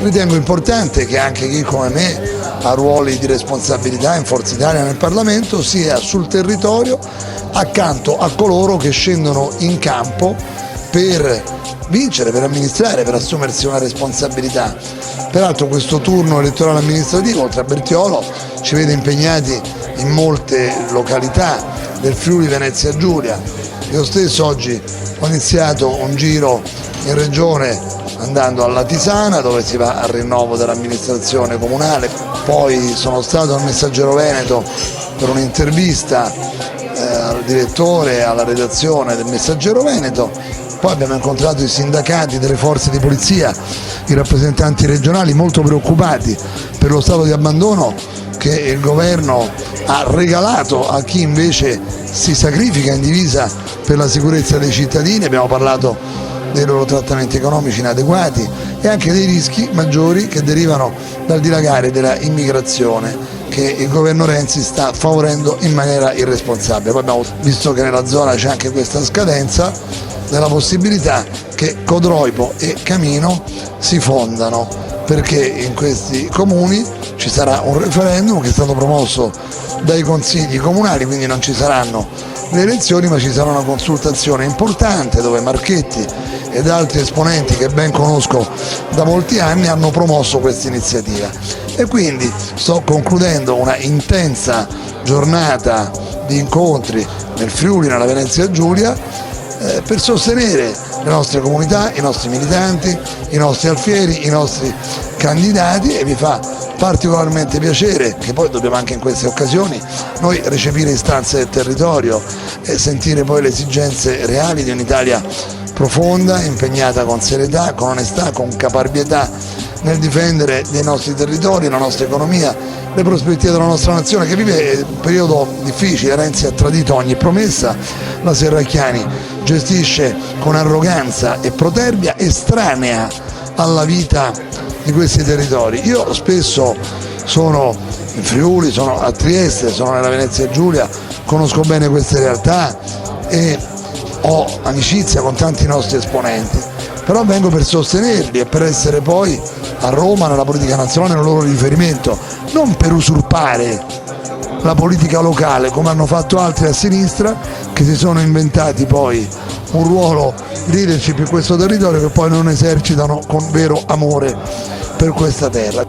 Ritengo importante che anche chi come me ha ruoli di responsabilità in Forza Italia nel Parlamento sia sul territorio accanto a coloro che scendono in campo per vincere, per amministrare, per assumersi una responsabilità. Peraltro questo turno elettorale amministrativo, oltre a Bertiolo, ci vede impegnati in molte località del Friuli Venezia Giulia. Io stesso oggi ho iniziato un giro in regione andando alla Tisana, dove si va al rinnovo dell'amministrazione comunale, poi sono stato al Messaggero Veneto per un'intervista al direttore e alla redazione del Messaggero Veneto, poi abbiamo incontrato i sindacati delle forze di polizia, i rappresentanti regionali molto preoccupati per lo stato di abbandono che il governo ha regalato a chi invece si sacrifica in divisa per la sicurezza dei cittadini. Abbiamo parlato dei loro trattamenti economici inadeguati e anche dei rischi maggiori che derivano dal dilagare della immigrazione che il governo Renzi sta favorendo in maniera irresponsabile. Poi abbiamo visto che nella zona c'è anche questa scadenza della possibilità che Codroipo e Camino si fondano, perché in questi comuni ci sarà un referendum che è stato promosso dai consigli comunali, quindi non ci saranno le elezioni ma ci sarà una consultazione importante dove Marchetti ed altri esponenti che ben conosco da molti anni hanno promosso questa iniziativa. E quindi sto concludendo una intensa giornata di incontri nel Friuli, nella Venezia Giulia, per sostenere le nostre comunità, i nostri militanti, i nostri alfieri, i nostri candidati, e mi fa particolarmente piacere che poi dobbiamo anche in queste occasioni noi recepire istanze del territorio e sentire poi le esigenze reali di un'Italia profonda, impegnata con serietà, con onestà, con caparbietà nel difendere dei nostri territori, la nostra economia, le prospettive della nostra nazione che vive un periodo difficile. Renzi ha tradito ogni promessa, la Serracchiani gestisce con arroganza e protervia estranea alla vita di questi territori. Io spesso sono in Friuli, sono a Trieste, sono nella Venezia Giulia, conosco bene queste realtà e ho amicizia con tanti nostri esponenti, però vengo per sostenerli e per essere poi a Roma nella politica nazionale un loro riferimento, non per usurpare la politica locale come hanno fatto altri a sinistra che si sono inventati poi un ruolo di leadership in questo territorio che poi non esercitano con vero amore per questa terra.